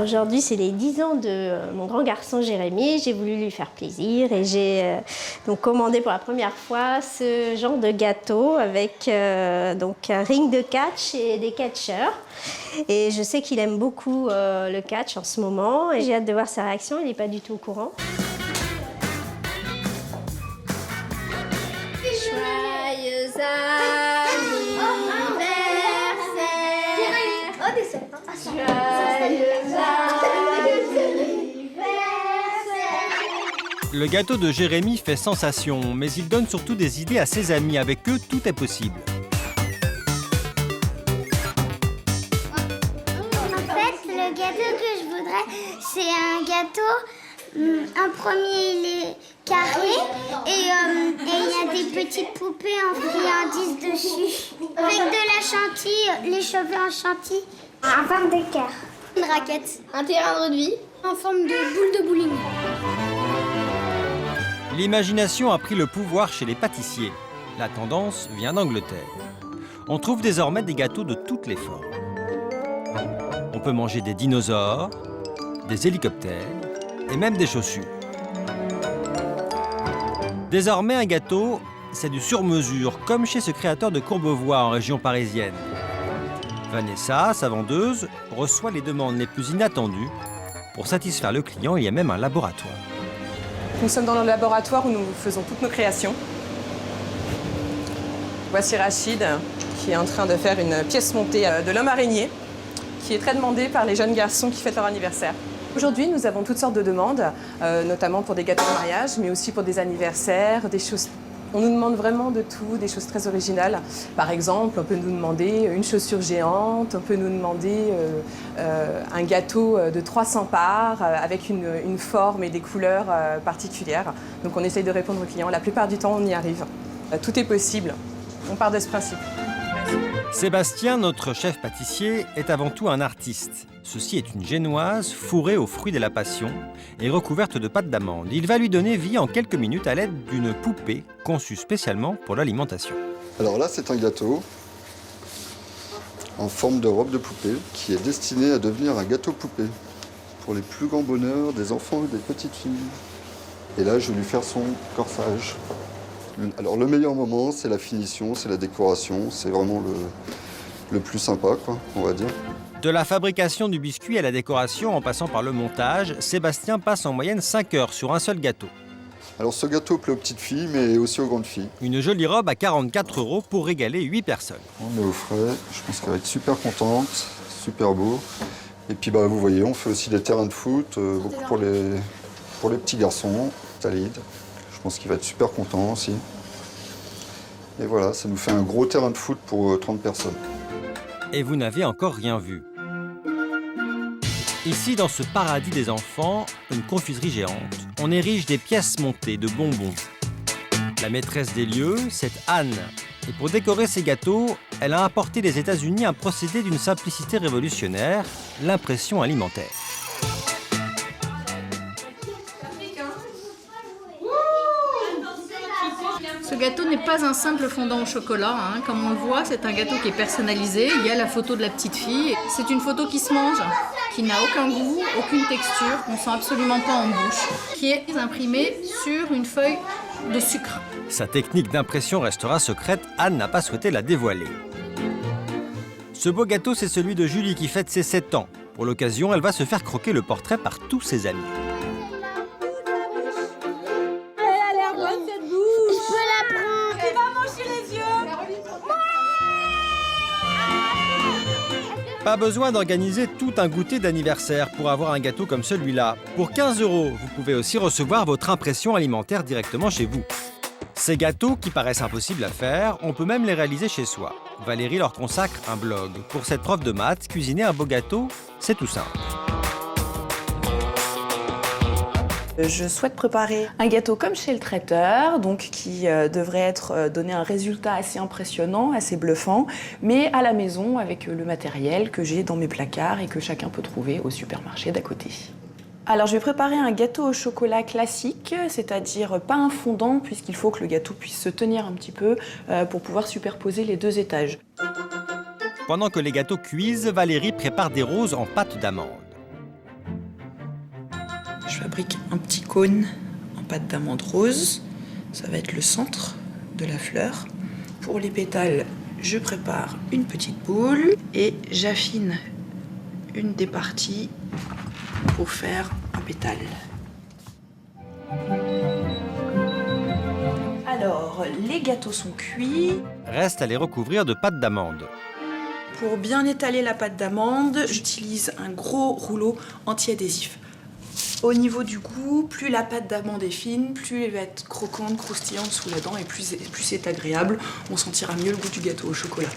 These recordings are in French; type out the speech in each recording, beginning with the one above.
Aujourd'hui, c'est les 10 ans de mon grand garçon Jérémy. J'ai voulu lui faire plaisir et j'ai donc commandé pour la première fois ce genre de gâteau avec donc un ring de catch et des catcheurs. Et je sais qu'il aime beaucoup le catch en ce moment et j'ai hâte de voir sa réaction. Il n'est pas du tout au courant. Joyeux Le gâteau de Jérémy fait sensation, mais il donne surtout des idées à ses amis. Avec eux, tout est possible. En fait, le gâteau que je voudrais, c'est un gâteau. Un premier, il est carré et il y a des petites poupées en friandises dessus. Avec de la chantilly, les cheveux en chantilly. En forme de cœur. Une raquette. Un terrain de rugby En forme de boule de bowling. L'imagination a pris le pouvoir chez les pâtissiers. La tendance vient d'Angleterre. On trouve désormais des gâteaux de toutes les formes. On peut manger des dinosaures, des hélicoptères et même des chaussures. Désormais, un gâteau, c'est du sur-mesure, comme chez ce créateur de Courbevoie en région parisienne. Vanessa, sa vendeuse, reçoit les demandes les plus inattendues. Pour satisfaire le client, il y a même un laboratoire. Nous sommes dans le laboratoire où nous faisons toutes nos créations. Voici Rachid qui est en train de faire une pièce montée de l'homme araignée qui est très demandée par les jeunes garçons qui fêtent leur anniversaire. Aujourd'hui, nous avons toutes sortes de demandes, notamment pour des gâteaux de mariage, mais aussi pour des anniversaires, des choses. On nous demande vraiment de tout, des choses très originales. Par exemple, on peut nous demander une chaussure géante, on peut nous demander un gâteau de 300 parts avec une forme et des couleurs particulières. Donc on essaye de répondre aux clients. La plupart du temps, on y arrive. Tout est possible. On part de ce principe. Sébastien, notre chef pâtissier, est avant tout un artiste. Ceci est une génoise fourrée aux fruits de la passion et recouverte de pâte d'amande. Il va lui donner vie en quelques minutes à l'aide d'une poupée conçue spécialement pour l'alimentation. Alors là, c'est un gâteau en forme de robe de poupée qui est destiné à devenir un gâteau poupée pour les plus grands bonheurs des enfants et des petites filles. Et là, je vais lui faire son corsage. Alors le meilleur moment, c'est la finition, c'est la décoration, c'est vraiment le plus sympa, quoi, on va dire. De la fabrication du biscuit à la décoration, en passant par le montage, Sébastien passe en moyenne 5 heures sur un seul gâteau. Alors ce gâteau plaît aux petites filles, mais aussi aux grandes filles. Une jolie robe à 44 € pour régaler 8 personnes. On est au frais, je pense qu'elle va être super contente, super beau. Et puis vous voyez, on fait aussi des terrains de foot, beaucoup pour les petits garçons, Talid. Je pense qu'il va être super content aussi. Et voilà, ça nous fait un gros terrain de foot pour 30 personnes. Et vous n'avez encore rien vu. Ici, dans ce paradis des enfants, une confiserie géante, on érige des pièces montées de bonbons. La maîtresse des lieux, c'est Anne. Et pour décorer ses gâteaux, elle a importé des États-Unis un procédé d'une simplicité révolutionnaire, l'impression alimentaire. Ce gâteau n'est pas un simple fondant au chocolat, hein. Comme on le voit, c'est un gâteau qui est personnalisé. Il y a la photo de la petite fille. C'est une photo qui se mange, qui n'a aucun goût, aucune texture, qu'on sent absolument pas en bouche, qui est imprimée sur une feuille de sucre. Sa technique d'impression restera secrète, Anne n'a pas souhaité la dévoiler. Ce beau gâteau, c'est celui de Julie qui fête ses 7 ans. Pour l'occasion, elle va se faire croquer le portrait par tous ses amis. Pas besoin d'organiser tout un goûter d'anniversaire pour avoir un gâteau comme celui-là. Pour 15 €, vous pouvez aussi recevoir votre impression alimentaire directement chez vous. Ces gâteaux, qui paraissent impossibles à faire, on peut même les réaliser chez soi. Valérie leur consacre un blog. Pour cette prof de maths, cuisiner un beau gâteau, c'est tout simple. Je souhaite préparer un gâteau comme chez le traiteur, donc qui devrait donner un résultat assez impressionnant, assez bluffant, mais à la maison avec le matériel que j'ai dans mes placards et que chacun peut trouver au supermarché d'à côté. Alors je vais préparer un gâteau au chocolat classique, c'est-à-dire pas un fondant puisqu'il faut que le gâteau puisse se tenir un petit peu pour pouvoir superposer les 2 étages. Pendant que les gâteaux cuisent, Valérie prépare des roses en pâte d'amande. fabrique un petit cône en pâte d'amande rose. Ça va être le centre de la fleur. Pour les pétales, je prépare une petite boule et j'affine une des parties pour faire un pétale. Alors, les gâteaux sont cuits. Reste à les recouvrir de pâte d'amande. Pour bien étaler la pâte d'amande, j'utilise un gros rouleau anti-adhésif. Au niveau du goût, plus la pâte d'amande est fine, plus elle va être croquante, croustillante sous la dent et plus c'est agréable. On sentira mieux le goût du gâteau au chocolat.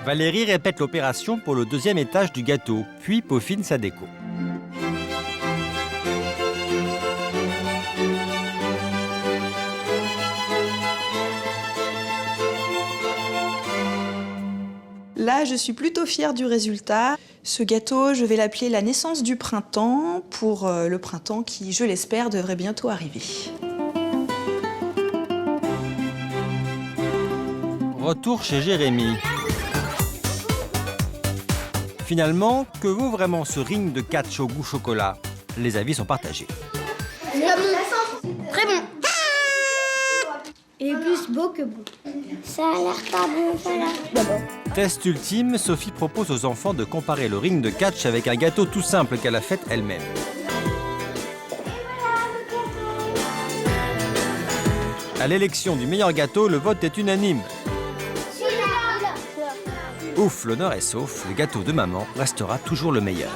Valérie répète l'opération pour le deuxième étage du gâteau, puis peaufine sa déco. Là, je suis plutôt fière du résultat. Ce gâteau, je vais l'appeler la naissance du printemps pour le printemps qui, je l'espère, devrait bientôt arriver. Retour chez Jérémy. Finalement, que vaut vraiment ce ring de catch au goût chocolat? Les avis sont partagés. Très bon. Et plus beau que bon. Ça a l'air pas bon, voilà. D'abord. Test ultime, Sophie propose aux enfants de comparer le ring de catch avec un gâteau tout simple qu'elle a fait elle-même. À l'élection du meilleur gâteau, le vote est unanime. Ouf, l'honneur est sauf, le gâteau de maman restera toujours le meilleur.